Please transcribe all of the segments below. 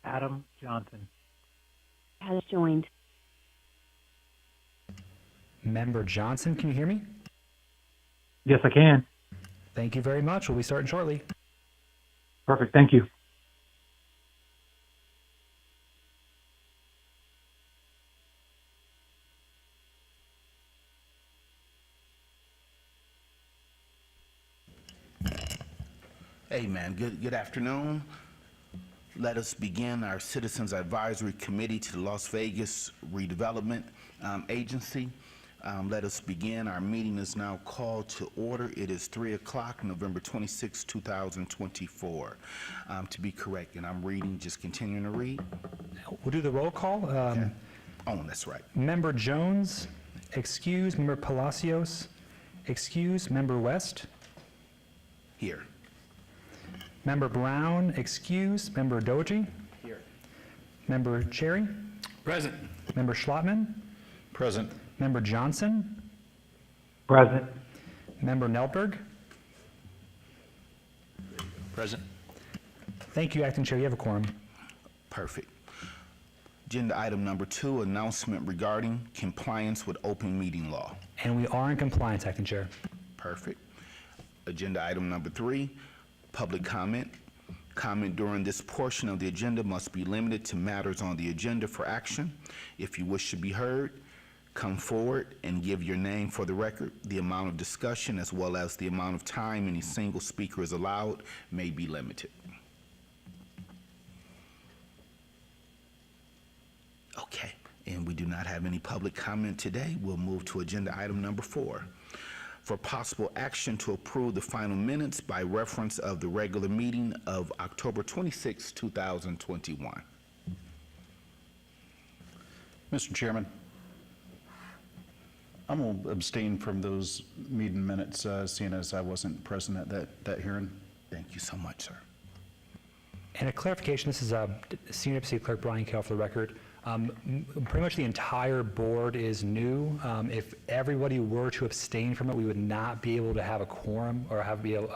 Adam Johnson. Has joined. Member Johnson, can you hear me? Yes, I can. Thank you very much. We'll be starting shortly. Perfect. Thank you. Amen. Good afternoon. Let us begin our Citizens Advisory Committee to the Las Vegas Redevelopment Agency. Let us begin. Our meeting is now called to order. It is 3 o'clock, November 26, 2024. To be correct, and I'm reading, just continuing to read. We'll do the roll call. Okay. Oh, that's right. Member Jones, excuse. Member Palacios, excuse. Member West. Here. Member Brown, excuse. Member Doji. Here. Member Cherry. Present. Member Schlottman. Present. Member Johnson. Present. Member Nelberg. Present. Thank you, Acting Chair. You have a quorum. Perfect. Agenda item number 2, announcement regarding compliance with open meeting law. And we are in compliance, Acting Chair. Perfect. Agenda item number 3, public comment. Comment during this portion of the agenda must be limited to matters on the agenda for action. If you wish to be heard, come forward and give your name for the record. The amount of discussion as well as the amount of time any single speaker is allowed may be limited. Okay, and we do not have any public comment today. We'll move to agenda item number 4. For possible action to approve the final minutes by reference of the regular meeting of October 26, 2021. Mr. Chairman, I'm going to abstain from those meeting minutes, seeing as I wasn't present at that hearing. Thank you so much, sir. And a clarification, this is Senior Deputy Clerk Brian Kell for the record. Pretty much the entire board is new. If everybody were to abstain from it, we would not be able to have a quorum or be able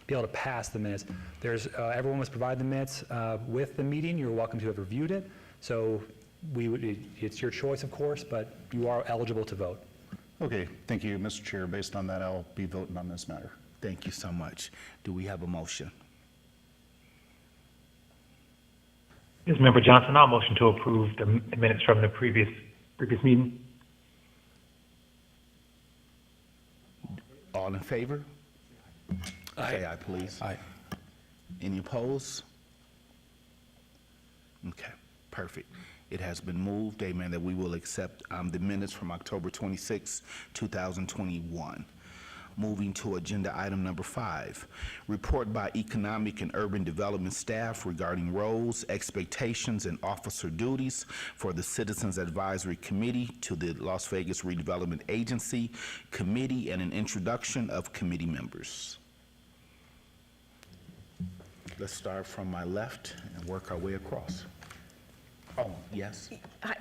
to pass the minutes. Everyone was provided the minutes with the meeting. You're welcome to have reviewed it. So it's your choice, of course, but you are eligible to vote. Okay, thank you, Mr. Chair. Based on that, I'll be voting on this matter. Thank you so much. Do we have a motion? This is Member Johnson. I'll motion to approve the minutes from the previous meeting. All in favor? Aye. Say aye, please. Aye. Any opposed? Okay, perfect. It has been moved, amen, that we will accept the minutes from October 26, 2021. Moving to agenda item number 5, report by Economic and Urban Development staff regarding roles, expectations, and officer duties for the Citizens Advisory Committee to the Las Vegas Redevelopment Agency Committee and an introduction of committee members. Let's start from my left and work our way across. Oh, yes. Hi,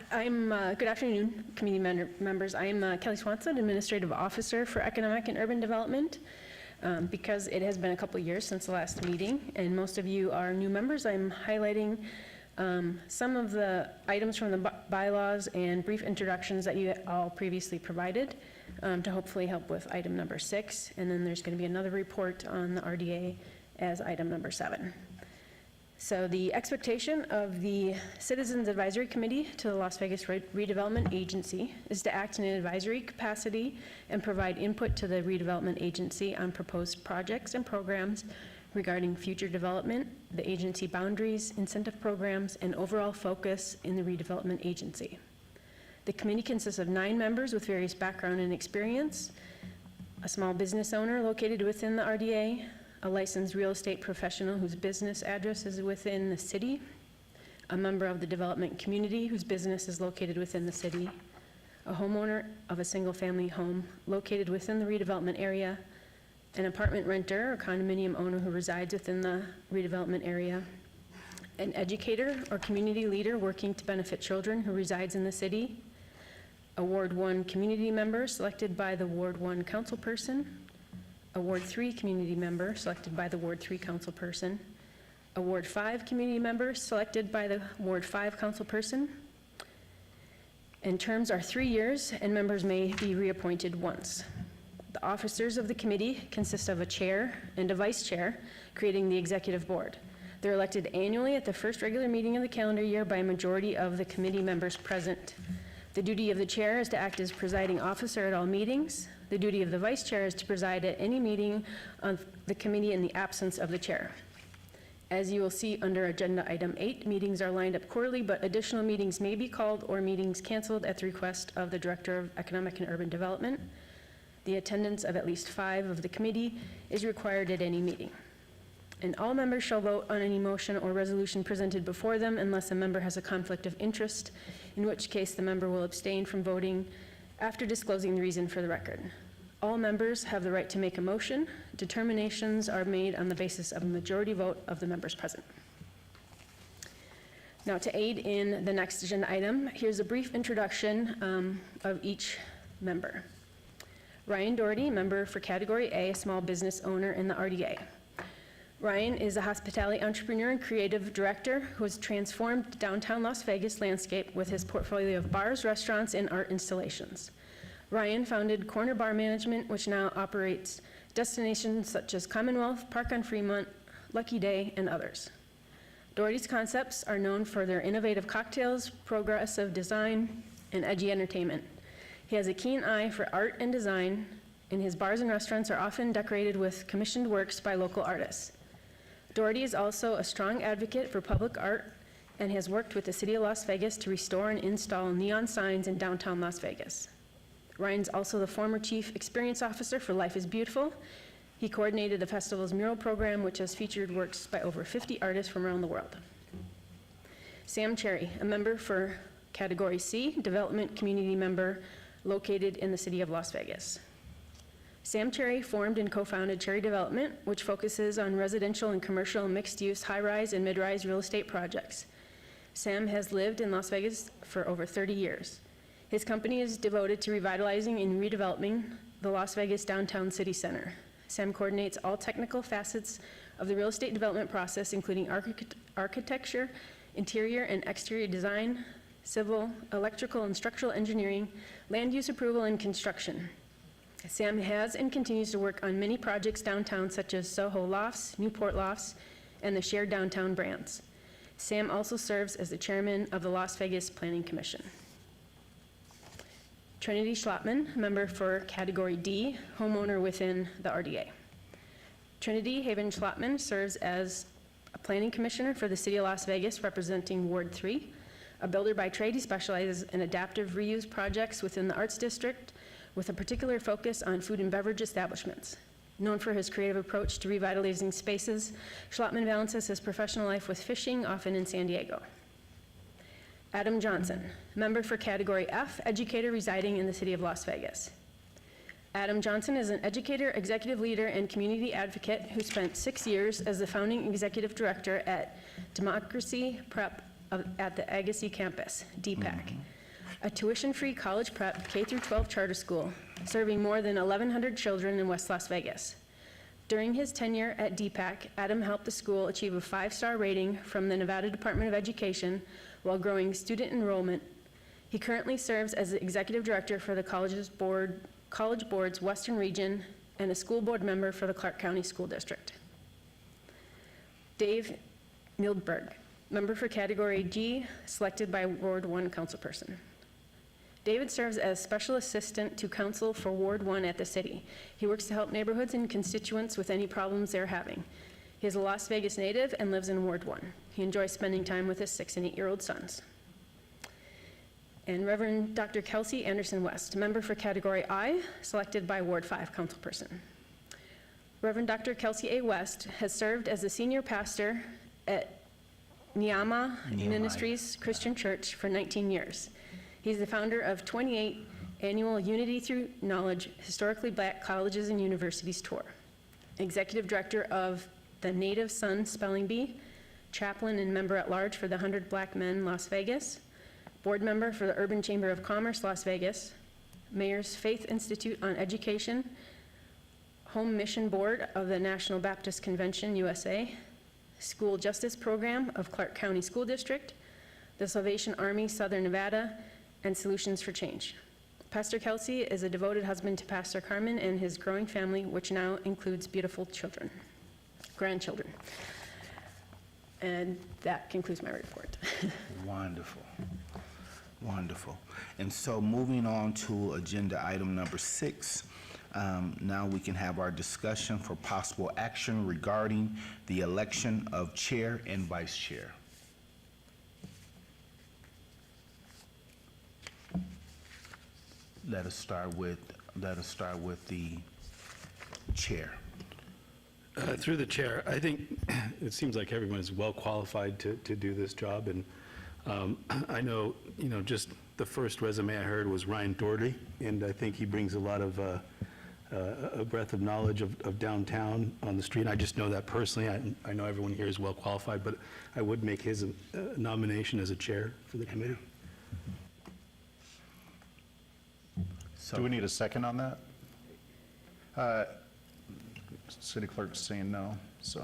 good afternoon, committee members. I am Kelly Swanson, Administrative Officer for Economic and Urban Development. Because it has been a couple of years since the last meeting, and most of you are new members, I'm highlighting some of the items from the bylaws and brief introductions that you all previously provided to hopefully help with item number 6. And then there's going to be another report on the RDA as item number 7. So the expectation of the Citizens Advisory Committee to the Las Vegas Redevelopment Agency is to act in an advisory capacity and provide input to the redevelopment agency on proposed projects and programs regarding future development, the agency boundaries, incentive programs, and overall focus in the redevelopment agency. The committee consists of 9 members with various background and experience, a small business owner located within the RDA, a licensed real estate professional whose business address is within the city, a member of the development community whose business is located within the city, a homeowner of a single-family home located within the redevelopment area, an apartment renter or condominium owner who resides within the redevelopment area, an educator or community leader working to benefit children who resides in the city, a Ward 1 community member selected by the Ward 1 councilperson, a Ward 3 community member selected by the Ward 3 councilperson, a Ward 5 community member selected by the Ward 5 councilperson. And terms are 3 years, and members may be reappointed once. The officers of the committee consist of a chair and a vice chair, creating the executive board. They're elected annually at the first regular meeting of the calendar year by a majority of the committee members present. The duty of the chair is to act as presiding officer at all meetings. The duty of the vice chair is to preside at any meeting of the committee in the absence of the chair. As you will see under agenda item 8, meetings are lined up quarterly, but additional meetings may be called or meetings canceled at the request of the Director of Economic and Urban Development. The attendance of at least 5 of the committee is required at any meeting. And all members shall vote on any motion or resolution presented before them unless a member has a conflict of interest, in which case the member will abstain from voting after disclosing the reason for the record. All members have the right to make a motion. Determinations are made on the basis of a majority vote of the members present. Now, to aid in the next agenda item, here's a brief introduction of each member. Ryan Doherty, member for Category A, small business owner in the RDA. Ryan is a hospitality entrepreneur and creative director who has transformed downtown Las Vegas landscape with his portfolio of bars, restaurants, and art installations. Ryan founded Corner Bar Management, which now operates destinations such as Commonwealth, Park on Fremont, Lucky Day, and others. Doherty's concepts are known for their innovative cocktails, progressive design, and edgy entertainment. He has a keen eye for art and design, and his bars and restaurants are often decorated with commissioned works by local artists. Doherty is also a strong advocate for public art and has worked with the City of Las Vegas to restore and install neon signs in downtown Las Vegas. Ryan's also the former Chief Experience Officer for Life is Beautiful. He coordinated the festival's mural program, which has featured works by over 50 artists from around the world. Sam Cherry, a member for Category C, Development Community Member, located in the City of Las Vegas. Sam Cherry formed and co-founded Cherry Development, which focuses on residential and commercial mixed-use high-rise and mid-rise real estate projects. Sam has lived in Las Vegas for over 30 years. His company is devoted to revitalizing and redeveloping the Las Vegas Downtown City Center. Sam coordinates all technical facets of the real estate development process, including architecture, interior and exterior design, civil, electrical and structural engineering, land use approval, and construction. Sam has and continues to work on many projects downtown, such as Soho Lofts, Newport Lofts, and the shared downtown brands. Sam also serves as the chairman of the Las Vegas Planning Commission. Trinity Schlotman, member for Category D, homeowner within the RDA. Trinity Haven Schlotman serves as a planning commissioner for the City of Las Vegas, representing Ward 3. A builder by trade, he specializes in adaptive reuse projects within the Arts District, with a particular focus on food and beverage establishments. Known for his creative approach to revitalizing spaces, Schlotman balances his professional life with fishing, often in San Diego. Adam Johnson, member for Category F, educator residing in the City of Las Vegas. Adam Johnson is an educator, executive leader, and community advocate who spent 6 years as the founding executive director at Democracy Prep at the Agassiz campus, DPAC, a tuition-free college prep K-12 charter school, serving more than 1,100 children in West Las Vegas. During his tenure at DPAC, Adam helped the school achieve a 5-star rating from the Nevada Department of Education while growing student enrollment. He currently serves as the executive director for the College Board's Western Region and a school board member for the Clark County School District. Dave Mildberg, member for Category G, selected by Ward 1 councilperson. David serves as special assistant to council for Ward 1 at the city. He works to help neighborhoods and constituents with any problems they're having. He is a Las Vegas native and lives in Ward 1. He enjoys spending time with his 6- and 8-year-old sons. And Reverend Dr. Kelsey Anderson West, member for Category I, selected by Ward 5 councilperson. Reverend Dr. Kelsey A. West has served as the senior pastor at Nehemiah Ministries Christian Church for 19 years. He's the founder of 28 annual Unity Through Knowledge Historically Black Colleges and Universities Tour, executive director of the Native Son Spelling Bee, chaplain and member at large for the 100 Black Men Las Vegas, board member for the Urban Chamber of Commerce Las Vegas, Mayor's Faith Institute on Education, Home Mission Board of the National Baptist Convention USA, School Justice Program of Clark County School District, the Salvation Army Southern Nevada, and Solutions for Change. Pastor Kelsey is a devoted husband to Pastor Carmen and his growing family, which now includes beautiful grandchildren. And that concludes my report. Wonderful. Wonderful. And so moving on to agenda item number 6, now we can have our discussion for possible action regarding the election of chair and vice chair. Let us start with the chair. Through the chair, I think it seems like everyone is well qualified to do this job, and I know, just the first resume I heard was Ryan Doherty, and I think he brings a lot of a breadth of knowledge of downtown on the street. I just know that personally. I know everyone here is well qualified, but I would make his nomination as a chair for the committee. So, Do we need a second on that? City clerk's saying no, so.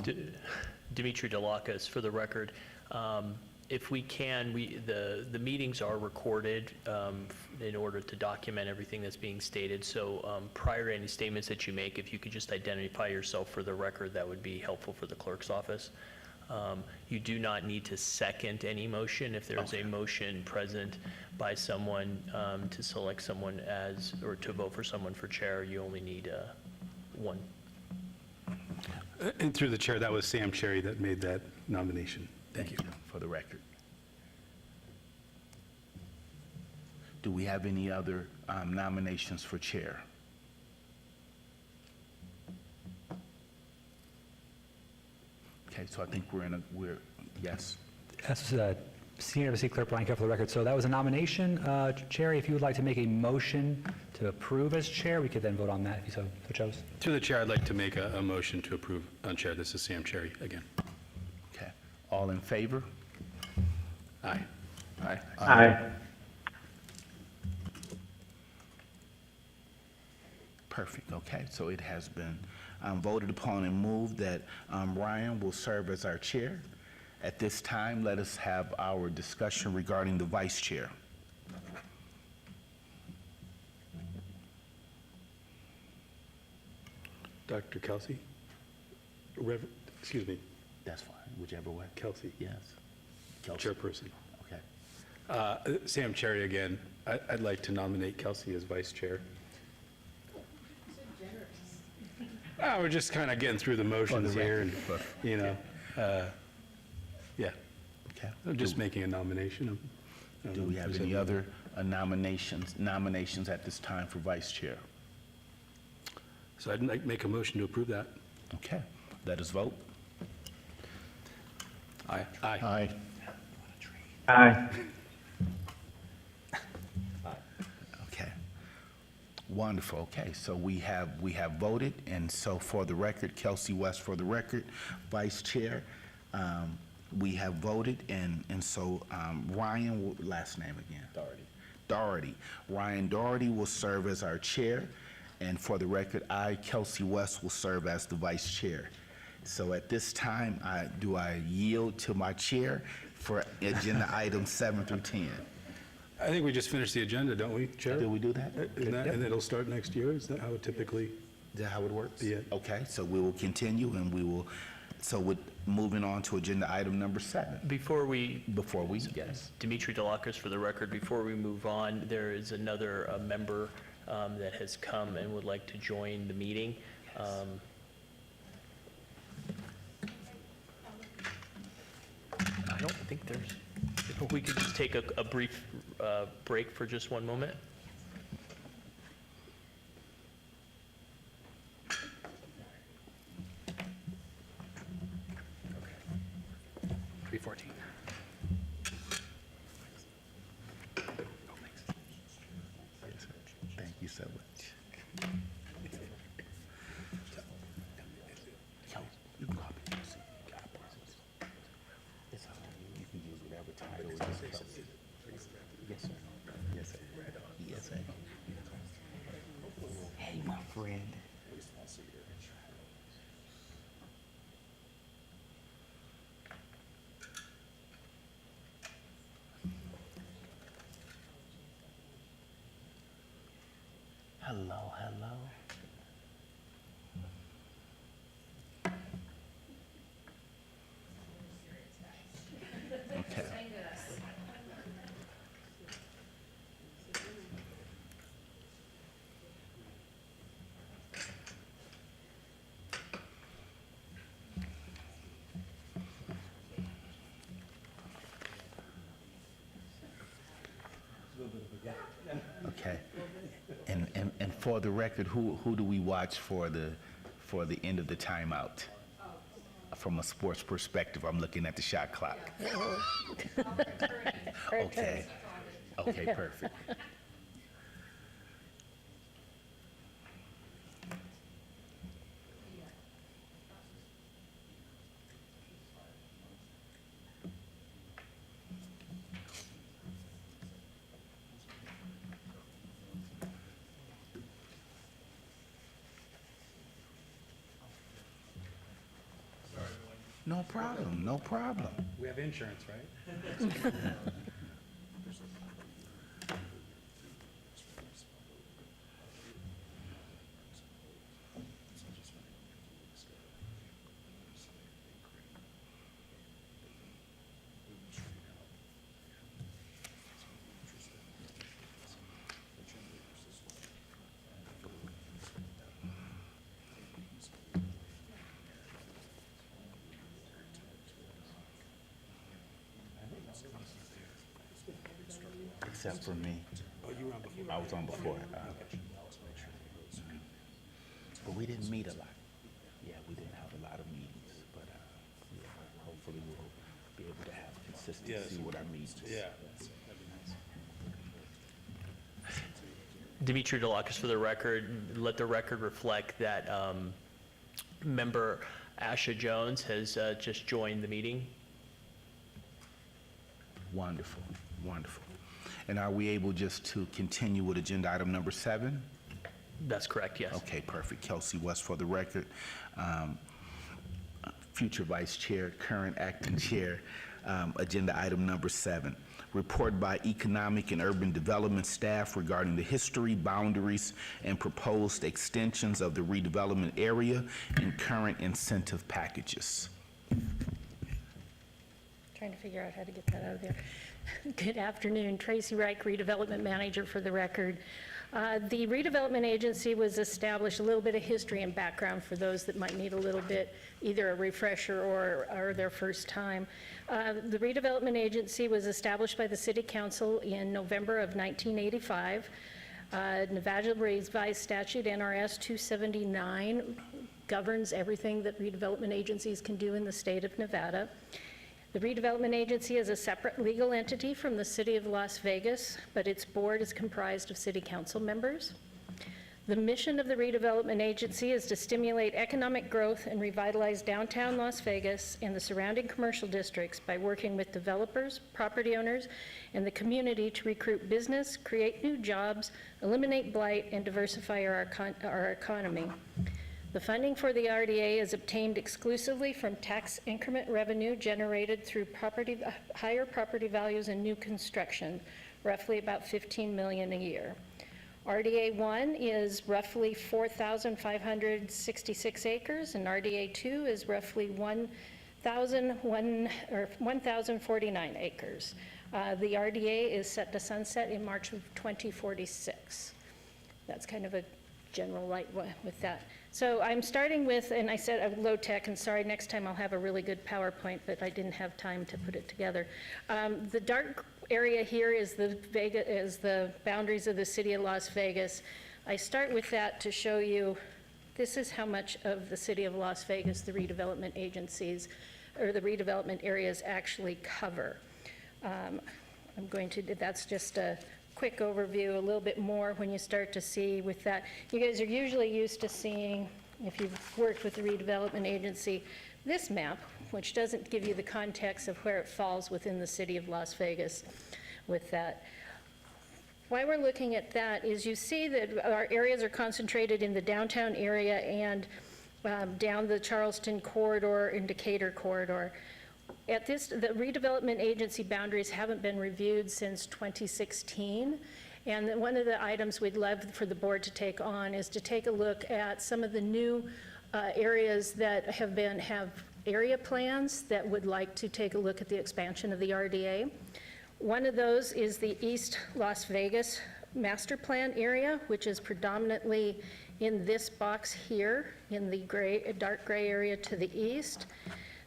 Dimitri Delacas, for the record. If we can, the meetings are recorded in order to document everything that's being stated. So prior to any statements that you make, if you could just identify yourself for the record, that would be helpful for the clerk's office. You do not need to second any motion. If there is a motion present by someone to select someone as, or to vote for someone for chair, you only need one. And through the chair, that was Sam Cherry that made that nomination. thank you for the record. Do we have any other nominations for chair? Okay, so I think yes. That's Senior Embassy Clerk Brian Kell for the record. So that was a nomination. Cherry, if you would like to make a motion to approve as chair, we could then vote on that if you so chose. Through the chair, I'd like to make a motion to approve on chair. This is Sam Cherry again. Okay, all in favor? Aye. Aye. Aye. Perfect, okay, so it has been voted upon and moved that Ryan will serve as our chair. At this time, let us have our discussion regarding the vice chair. Dr. Kelsey? Excuse me, That's fine, whichever way. Kelsey, Yes. Kelsey. chairperson. Okay. Sam Cherry again. I'd like to nominate Kelsey as vice chair. We're just kind of getting through the motions here, and, yeah. Okay. I'm just making a nomination. Do we have any other nominations at this time for vice chair? So I'd like to make a motion to approve that. Okay, let us vote. Aye. Aye. Aye. Aye. Okay. Wonderful, okay, so we have voted, and so for the record, Kelsey West for the record, vice chair. We have voted, and so Ryan, last name again? Doherty. Ryan Doherty will serve as our chair, and for the record, I, Kelsey West, will serve as the vice chair. So at this time, do I yield to my chair for agenda items 7 through 10? I think we just finished the agenda, don't we, Chair? Did we do that? And it'll start next year? Is that how it typically? Is that how it works? Yeah. Okay, so we will continue, and with moving on to agenda item number 7. Before we, Yes. Dimitri Delacas, for the record, before we move on, there is another member that has come and would like to join the meeting. I don't think there's, if we could just take a brief break for just one moment. Okay. 3:14. Thank you so much. You can call me Kelsey. It's all right. You can use whatever title you Kelsey. Yes, sir. Yes, sir. Yes, sir. Hey, my friend. Hello, hello. Okay. Okay. And for the record, who do we watch for the end of the timeout? From a sports perspective, I'm looking at the shot clock. Okay. Okay, perfect. No problem, no problem. We have insurance, right? Except for me. I was on before. But we didn't meet a lot. Yeah, we didn't have a lot of meetings, but yeah, hopefully we'll be able to have consistency with our meetings. Yeah. Dimitri Delakis, for the record, let the record reflect that member Asha Jones has just joined the meeting. Wonderful, wonderful. And are we able just to continue with agenda item number 7? That's correct, yes. Okay, perfect. Kelsey West for the record. Future Vice Chair, current Acting Chair, agenda item number 7. Report by Economic and Urban Development staff regarding the history, boundaries, and proposed extensions of the redevelopment area and current incentive packages. Trying to figure out how to get that out of there. Good afternoon, Tracy Reich, Redevelopment Manager for the record. The Redevelopment Agency was established, a little bit of history and background for those that might need a little bit, either a refresher or their first time. The Redevelopment Agency was established by the City Council in November of 1985. Nevada Revised Statute NRS 279 governs everything that redevelopment agencies can do in the state of Nevada. The Redevelopment Agency is a separate legal entity from the City of Las Vegas, but its board is comprised of City Council members. The mission of the Redevelopment Agency is to stimulate economic growth and revitalize downtown Las Vegas and the surrounding commercial districts by working with developers, property owners, and the community to recruit business, create new jobs, eliminate blight, and diversify our economy. The funding for the RDA is obtained exclusively from tax increment revenue generated through higher property values and new construction, roughly about $15 million a year. RDA 1 is roughly 4,566 acres, and RDA 2 is roughly 1,049 acres. The RDA is set to sunset in March of 2046. That's kind of a general light with that. So I'm starting with, and I said low tech, and sorry, next time I'll have a really good PowerPoint, but I didn't have time to put it together. The dark area here is the boundaries of the city of Las Vegas. I start with that to show you, this is how much of the city of Las Vegas the redevelopment agencies, or the redevelopment areas actually cover. That's just a quick overview, a little bit more when you start to see with that. You guys are usually used to seeing, if you've worked with the redevelopment agency, this map, which doesn't give you the context of where it falls within the city of Las Vegas with that. Why we're looking at that is you see that our areas are concentrated in the downtown area and down the Charleston corridor and Decatur corridor. At this, the redevelopment agency boundaries haven't been reviewed since 2016, And then one of the items we'd love for the board to take on is to take a look at some of the new areas that have area plans that would like to take a look at the expansion of the RDA. One of those is the East Las Vegas Master Plan area, which is predominantly in this box here, in the dark gray area to the east.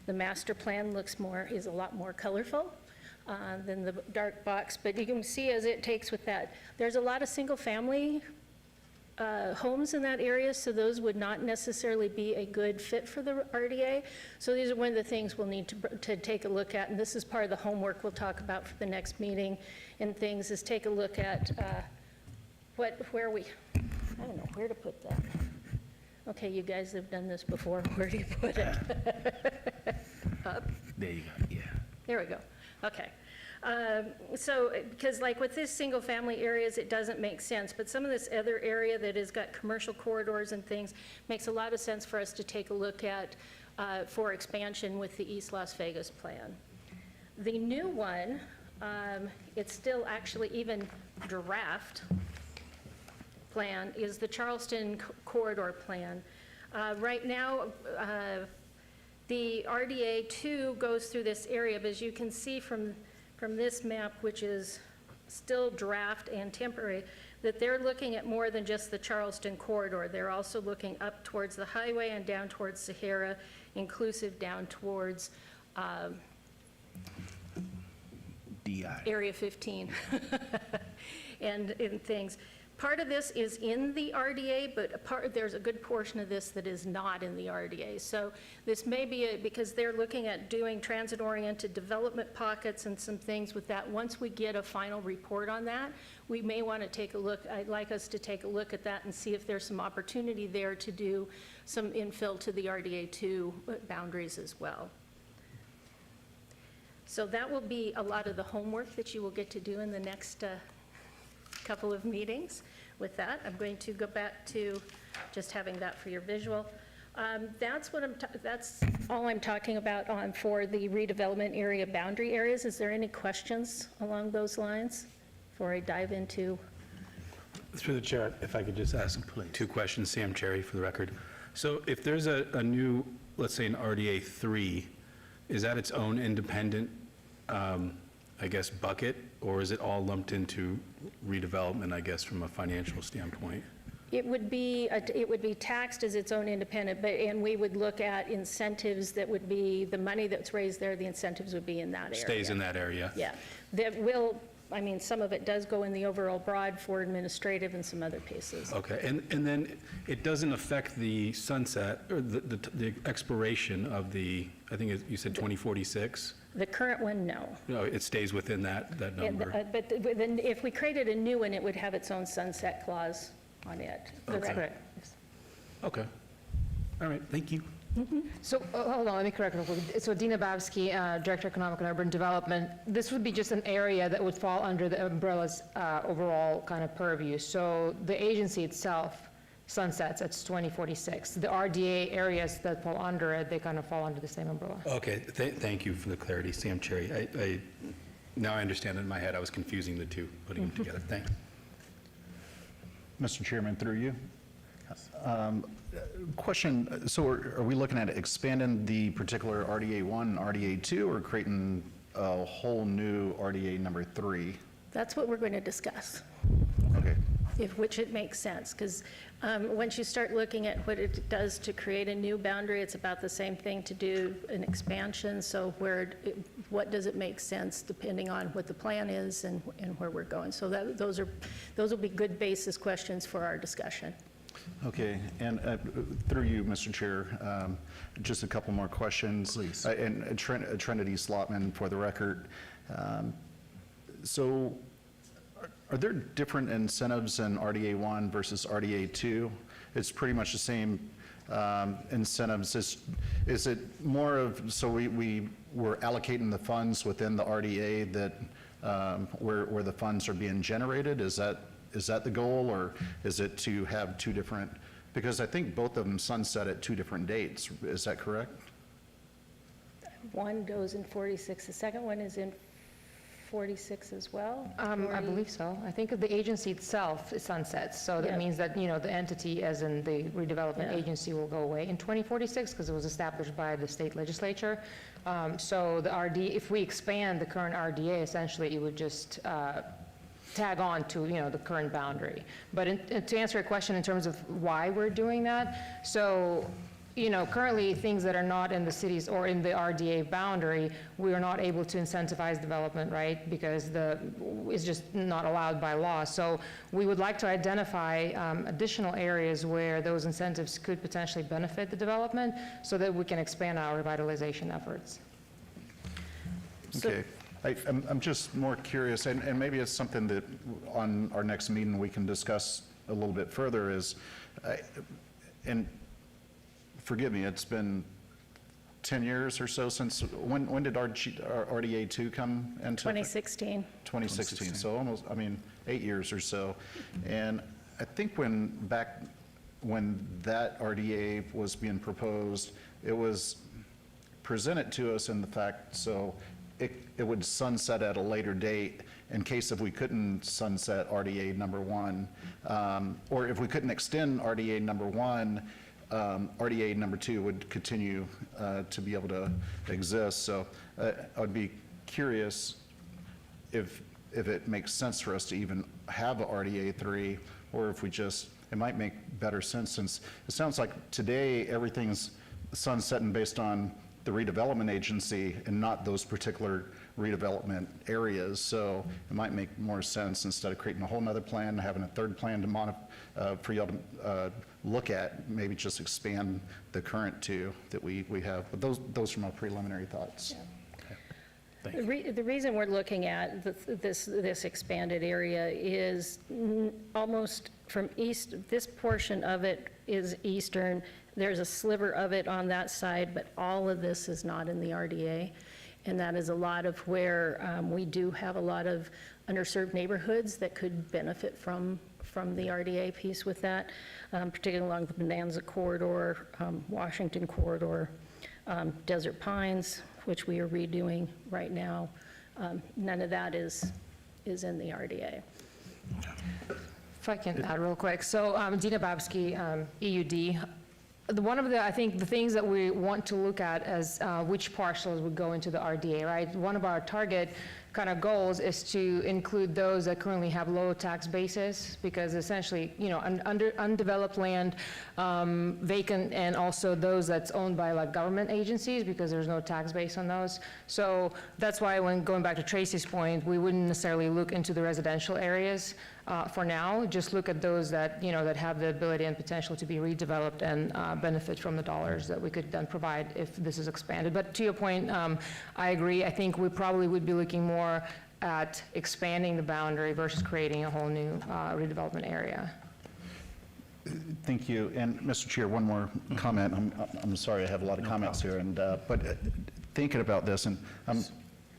The master plan is a lot more colorful than the dark box, but you can see as it takes with that, there's a lot of single-family homes in that area, so those would not necessarily be a good fit for the RDA. So these are one of the things we'll need to take a look at, and this is part of the homework we'll talk about for the next meeting and things, is take a look at I don't know where to put that. Okay, you guys have done this before. Where do you put it? Up? There you go, yeah. There we go. Okay. So, because like with this single-family areas, it doesn't make sense, but some of this other area that has got commercial corridors and things makes a lot of sense for us to take a look at for expansion with the East Las Vegas plan. The new one, it's still actually even draft plan, is the Charleston Corridor Plan. Right now, the RDA 2 goes through this area, but as you can see from this map, which is still draft and temporary, that they're looking at more than just the Charleston corridor. They're also looking up towards the highway and down towards Sahara, inclusive down towards DI. Area 15 and things. Part of this is in the RDA, but there's a good portion of this that is not in the RDA. So this may be because they're looking at doing transit-oriented development pockets and some things with that. Once we get a final report on that, we may want to take a look. I'd like us to take a look at that and see if there's some opportunity there to do some infill to the RDA 2 boundaries as well. So that will be a lot of the homework that you will get to do in the next couple of meetings. With that, I'm going to go back to just having that for your visual. That's all I'm talking about for the redevelopment area boundary areas. Is there any questions along those lines before I dive into? Through the chair, if I could just ask two questions, Sam Cherry for the record. So if there's a new, let's say an RDA 3, is that its own independent, I guess, bucket, or is it all lumped into redevelopment, I guess, from a financial standpoint? It would be taxed as its own independent, and we would look at incentives that would be, the money that's raised there, the incentives would be in that area. Stays in that area? Yeah. Some of it does go in the overall broad for administrative and some other pieces. Okay, and then it doesn't affect the sunset, or the expiration of the, I think you said 2046? The current one, no. No, it stays within that number? But then if we created a new one, it would have its own sunset clause on it. That's correct. Okay. All right, thank you. So, hold on, let me correct real quick. So Dina Babsky, Director of Economic and Urban Development, this would be just an area that would fall under the umbrella's overall kind of purview. So the agency itself sunsets at 2046. The RDA areas that fall under it, they kind of fall under the same umbrella. Okay, thank you for the clarity, Sam Cherry. Now I understand in my head, I was confusing the two, putting them together. Thanks. Mr. Chairman, through you. Question, so are we looking at expanding the particular RDA 1 and RDA 2, or creating a whole new RDA number 3? That's what we're going to discuss. Okay. Which it makes sense, because once you start looking at what it does to create a new boundary, it's about the same thing to do an expansion. So what does it make sense depending on what the plan is and where we're going? So those will be good basis questions for our discussion. Okay, and through you, Mr. Chair, just a couple more questions. Please. And Trinity Slotman, for the record. So are there different incentives in RDA 1 versus RDA 2? It's pretty much the same incentives. Is it more of, so we were allocating the funds within the RDA that where the funds are being generated? Is that the goal, or is it to have two different, because I think both of them sunset at two different dates. Is that correct? One goes in 46, the second one is in 2046 as well? I believe so. I think the agency itself sunsets, so that Yeah. means that, the entity, as in the redevelopment Yeah. agency, will go away in 2046 because it was established by the state legislature. So the RD, if we expand the current RDA, essentially, it would just tag on to, the current boundary. But to answer your question in terms of why we're doing that, so, currently, things that are not in the cities or in the RDA boundary, we are not able to incentivize development, right? Because it's just not allowed by law. So we would like to identify additional areas where those incentives could potentially benefit the development so that we can expand our revitalization efforts. Okay. I'm just more curious, and maybe it's something that on our next meeting we can discuss a little bit further is, and forgive me, it's been 10 years or so since, when did our RDA 2 come into? 2016. 2016, so almost, 8 years or so. And I think when that RDA was being proposed, it was presented to us in the fact, so it would sunset at a later date in case if we couldn't sunset RDA number 1, or if we couldn't extend RDA number 1, RDA number 2 would continue to be able to exist. So I would be curious if it makes sense for us to even have a RDA 3, or if we just, it might make better sense since it sounds like today everything's sunsetting based on the redevelopment agency and not those particular redevelopment areas. So it might make more sense instead of creating a whole nother plan, having a third plan to for y'all to look at, maybe just expand the current 2 that we have. But those are my preliminary thoughts. The reason we're looking at this expanded area is almost from east, this portion of it is eastern. There's a sliver of it on that side, but all of this is not in the RDA. And that is a lot of where we do have a lot of underserved neighborhoods that could benefit from the RDA piece with that, particularly along the Bonanza Corridor, Washington Corridor, Desert Pines, which we are redoing right now. None of that is in the RDA. If I can add real quick. So Dina Babsky, EUD. One of the, I think, the things that we want to look at as which parcels would go into the RDA, right? One of our target kind of goals is to include those that currently have low tax basis, because essentially, undeveloped land, vacant, and also those that's owned by like government agencies, because there's no tax base on those. So that's why when going back to Tracy's point, we wouldn't necessarily look into the residential areas for now, just look at those that, that have the ability and potential to be redeveloped and benefit from the dollars that we could then provide if this is expanded. But to your point, I agree. I think we probably would be looking more at expanding the boundary versus creating a whole new redevelopment area. Thank you. And Mr. Chair, one more comment. I'm sorry, I have a lot of comments here, and but thinking about this, and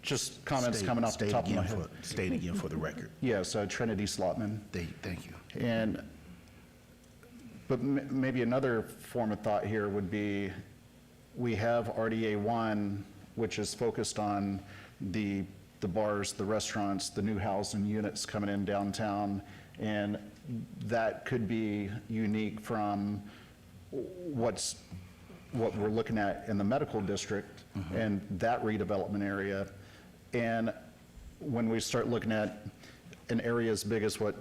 just comments coming off the top of my head. State again for the record. Yes, Trinity Slotman. Thank you. And, but maybe another form of thought here would be, we have RDA 1, which is focused on the bars, the restaurants, the new housing units coming in downtown, and that could be unique from what we're looking at in the medical district and that redevelopment area. And when we start looking at an area as big as what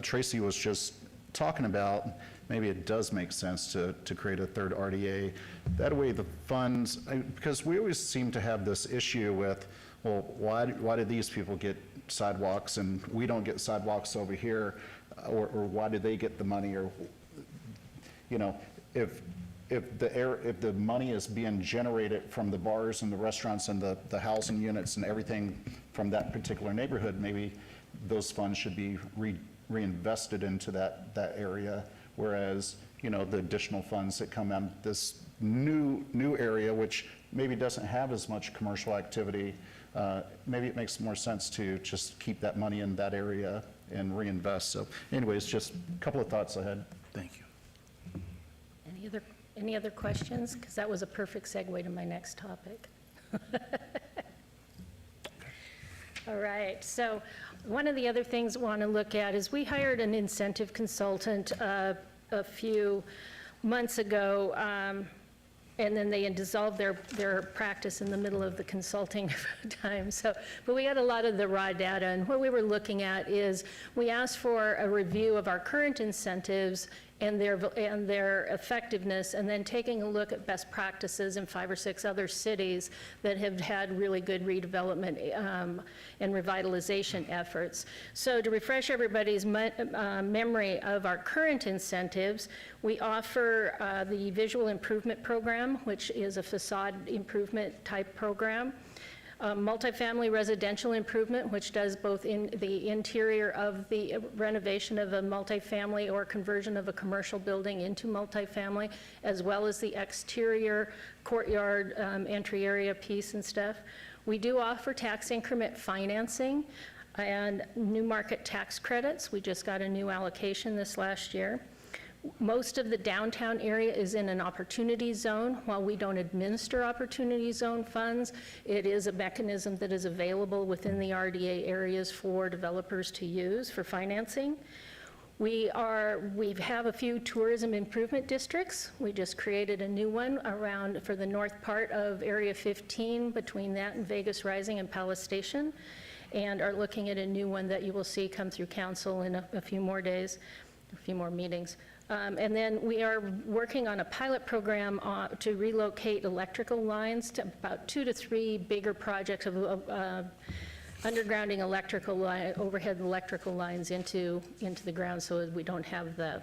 Tracy was just talking about, maybe it does make sense to create a third RDA. That way the funds, because we always seem to have this issue with, well, why do these people get sidewalks and we don't get sidewalks over here? Or why do they get the money? Or, if the money is being generated from the bars and the restaurants and the housing units and everything from that particular neighborhood, maybe those funds should be reinvested into that area. Whereas, the additional funds that come in this new area, which maybe doesn't have as much commercial activity, maybe it makes more sense to just keep that money in that area and reinvest. So anyways, just a couple of thoughts I had. Thank you. Any other questions? Because that was a perfect segue to my next topic. All right, so one of the other things we want to look at is we hired an incentive consultant a few months ago, and then they dissolved their practice in the middle of the consulting time. So, but we got a lot of the raw data, and what we were looking at is we asked for a review of our current incentives and their effectiveness, and then taking a look at best practices in 5 or 6 other cities that have had really good redevelopment and revitalization efforts. So to refresh everybody's memory of our current incentives, we offer the Visual Improvement Program, which is a facade improvement type program. Multifamily residential improvement, which does both in the interior of the renovation of a multifamily or conversion of a commercial building into multifamily, as well as the exterior courtyard entry area piece and stuff. We do offer tax increment financing and new market tax credits. We just got a new allocation this last year. Most of the downtown area is in an opportunity zone. While we don't administer opportunity zone funds, it is a mechanism that is available within the RDA areas for developers to use for financing. We have a few tourism improvement districts. We just created a new one around for the north part of Area 15, between that and Vegas Rising and Palace Station, and are looking at a new one that you will see come through council in a few more days, a few more meetings. And then we are working on a pilot program to relocate electrical lines to about 2 to 3 bigger projects of undergrounding overhead electrical lines into the ground, so that we don't have the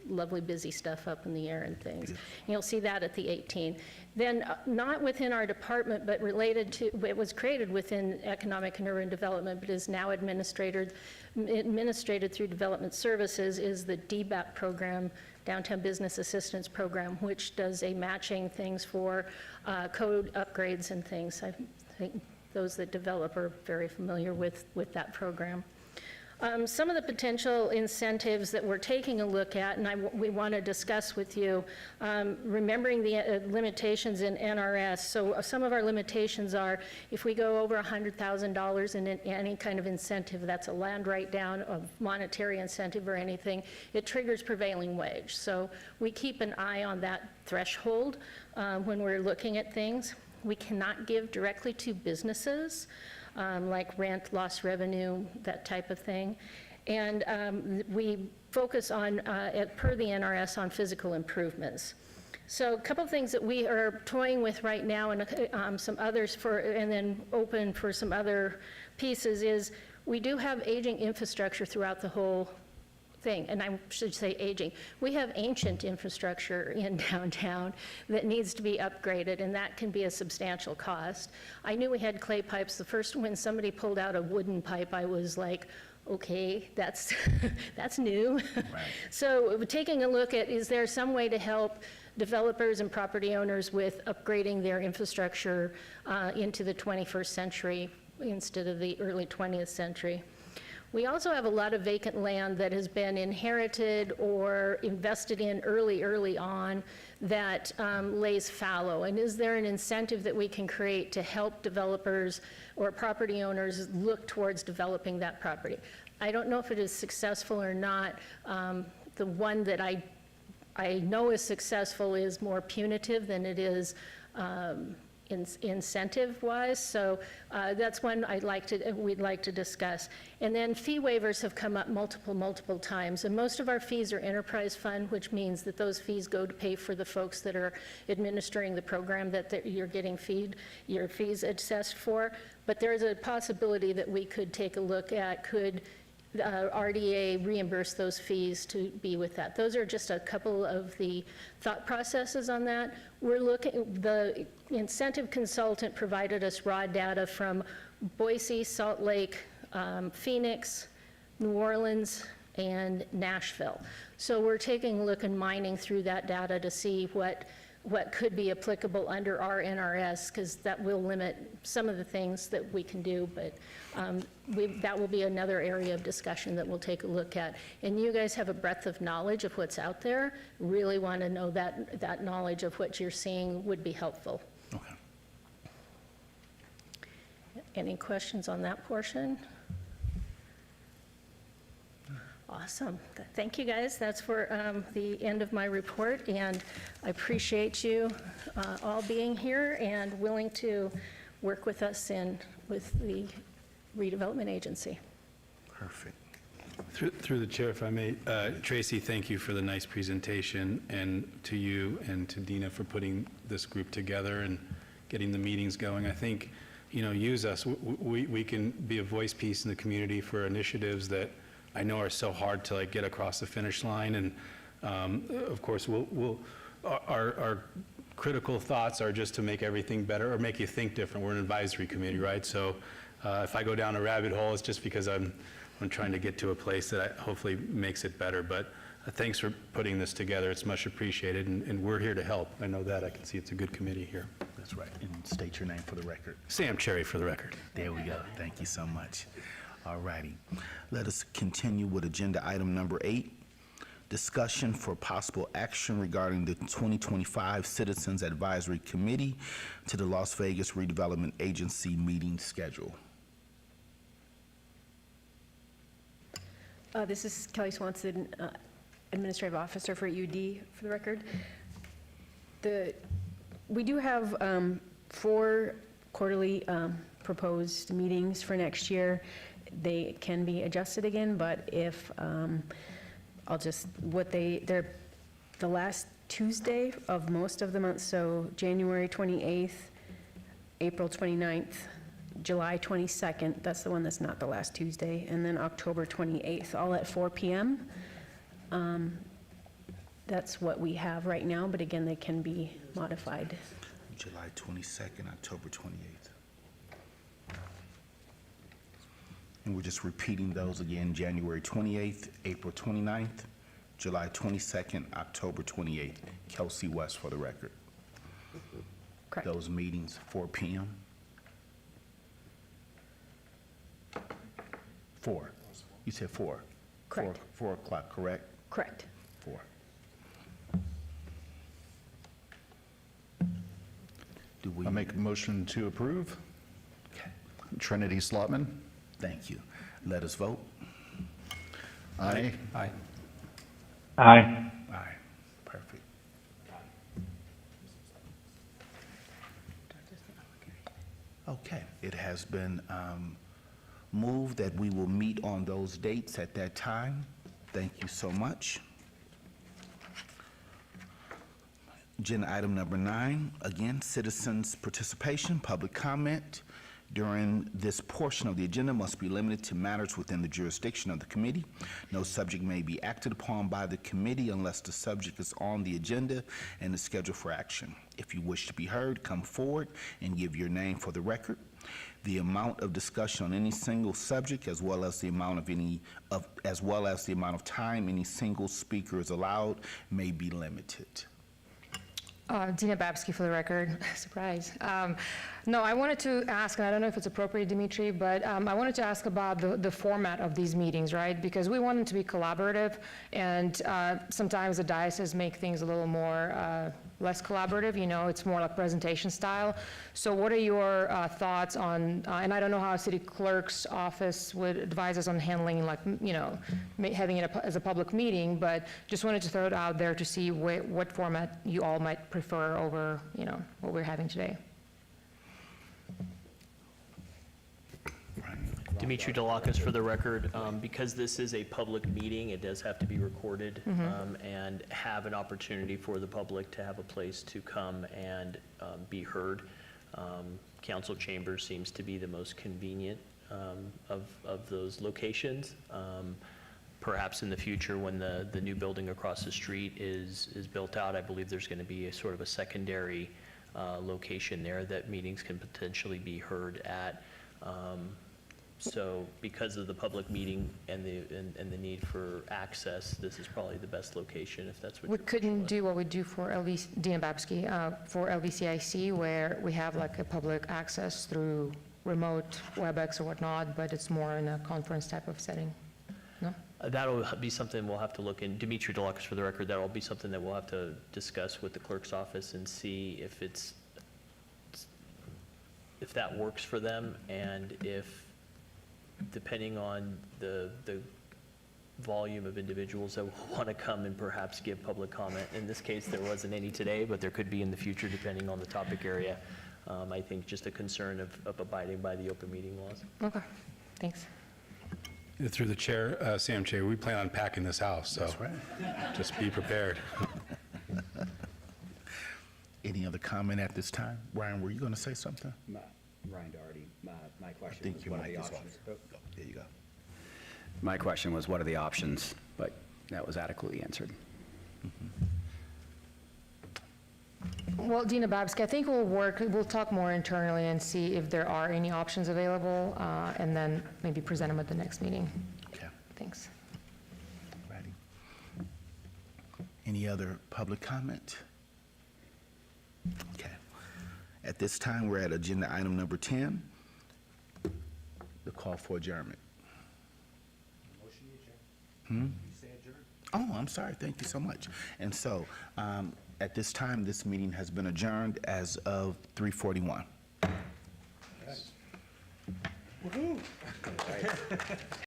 lovely busy stuff up in the air and things. And you'll see that at the 18th. Then not within our department, but related to, it was created within Economic and Urban Development, but is now administrated through Development Services, is the DBAP program, Downtown Business Assistance Program, which does a matching things for code upgrades and things. I think those that develop are very familiar with that program. Some of the potential incentives that we're taking a look at, and we want to discuss with you, remembering the limitations in NRS. So some of our limitations are, if we go over $100,000 in any kind of incentive, that's a land write-down, a monetary incentive or anything, it triggers prevailing wage. So we keep an eye on that threshold when we're looking at things. We cannot give directly to businesses. Like rent, lost revenue, that type of thing. And we focus on, per the NRS, on physical improvements. So a couple of things that we are toying with right now, and some others and then open for some other pieces, is we do have aging infrastructure throughout the whole thing, and I should say aging. We have ancient infrastructure in downtown that needs to be upgraded, and that can be a substantial cost. I knew we had clay pipes. When somebody pulled out a wooden pipe, I was like, okay, that's new. Right. So taking a look at, is there some way to help developers and property owners with upgrading their infrastructure into the 21st century instead of the early 20th century? We also have a lot of vacant land that has been inherited or invested in early on that lays fallow. And is there an incentive that we can create to help developers or property owners look towards developing that property? I don't know if it is successful or not. The one that I know is successful is more punitive than it is incentive-wise, so that's one we'd like to discuss. And then fee waivers have come up multiple times, and most of our fees are enterprise fund, which means that those fees go to pay for the folks that are administering the program that you're getting your fees assessed for. But there is a possibility that we could take a look at, could RDA reimburse those fees to be with that. Those are just a couple of the thought processes on that. The incentive consultant provided us raw data from Boise, Salt Lake, Phoenix, New Orleans, and Nashville. So we're taking a look and mining through that data to see what could be applicable under our NRS, because that will limit some of the things that we can do, but that will be another area of discussion that we'll take a look at. And you guys have a breadth of knowledge of what's out there. Really want to know that knowledge of what you're seeing would be helpful. Okay. Any questions on that portion? Awesome. Thank you, guys. That's for the end of my report, and I appreciate you all being here and willing to work with us and with the redevelopment agency. Perfect. Through the chair, if I may, Tracy, thank you for the nice presentation, and to you and to Dina for putting this group together and getting the meetings going. I think, use us. We can be a voice piece in the community for initiatives that I know are so hard to get across the finish line. And of course, our critical thoughts are just to make everything better or make you think different. We're an advisory committee, right? So if I go down a rabbit hole, it's just because I'm trying to get to a place that hopefully makes it better. But thanks for putting this together. It's much appreciated, and we're here to help. I know that. I can see it's a good committee here. That's right. And state your name for the record. Sam Cherry for the record. There we go. Thank you so much. All righty. Let us continue with agenda item number 8, discussion for possible action regarding the 2025 Citizens Advisory Committee to the Las Vegas Redevelopment Agency meeting schedule. This is Kelly Swanson, Administrative Officer for UD, for the record. We do have 4 quarterly proposed meetings for next year. They can be adjusted again, but if, they're the last Tuesday of most of the months, so January 28th, April 29th, July 22nd, that's the one that's not the last Tuesday, and then October 28th, all at 4 p.m. That's what we have right now, but again, they can be modified. July 22nd, October 28th. And we're just repeating those again, January 28th, April 29th, July 22nd, October 28th. Kelsey West for the record. Correct. Those meetings, 4 p.m.? 4. You said 4? Correct. 4 o'clock, correct? Correct. 4. Do we? I'll make a motion to approve. Okay. Trinity Slotman. Thank you. Let us vote. Aye. Aye. Aye. Aye. Perfect. Okay. It has been moved that we will meet on those dates at that time. Thank you so much. Agenda item number 9, again, citizens' participation, public comment during this portion of the agenda must be limited to matters within the jurisdiction of the committee. No subject may be acted upon by the committee unless the subject is on the agenda and is scheduled for action. If you wish to be heard, come forward and give your name for the record. The amount of discussion on any single subject, as well as the amount of time any single speaker is allowed, may be limited. Dina Babsky for the record. Surprise. No, I wanted to ask, and I don't know if it's appropriate, Dimitri, but I wanted to ask about the format of these meetings, right? Because we want them to be collaborative, and sometimes the diocese make things a little more less collaborative, it's more like presentation style. So what are your thoughts on, and I don't know how a city clerk's office would advise us on handling having it as a public meeting, but just wanted to throw it out there to see what format you all might prefer over, what we're having today. Dimitri Delacus for the record. Because this is a public meeting, it does have to be recorded and have an opportunity for the public to have a place to come and be heard. Council chambers seems to be the most convenient of those locations. Perhaps in the future, when the new building across the street is built out, I believe there's going to be a sort of a secondary location there that meetings can potentially be heard at. So because of the public meeting and the need for access, this is probably the best location if that's what We couldn't do what we do for Dina Babsky, for LVCIC, where we have like a public access through remote WebEx or whatnot, but it's more in a conference type of setting. No? That'll be something we'll have to look in. Dimitri Delacus for the record, that'll be something that we'll have to discuss with the clerk's office and see if it's if that works for them, and if, depending on the volume of individuals that will want to come and perhaps give public comment. In this case, there wasn't any today, but there could be in the future, depending on the topic area. I think just a concern of abiding by the open meeting laws. Okay, thanks. Through the chair, Sam Chair, we plan on packing this house, so That's right. just be prepared. Any other comment at this time? Ryan, were you going to say something? Ryan Doherty, my I question think was your what are mic the is off. options? Oh, there you go. My question was what are the options, but that was adequately answered. Well, Dina Babsky, I think we'll talk more internally and see if there are any options available, and then maybe present them at the next meeting. Okay, Thanks. righty. Any other public comment? Okay. At this time, we're at agenda item number 10, the call for adjournment. Oh, I'm sorry. Thank you so much. And so, at this time, this meeting has been adjourned as of 3:41.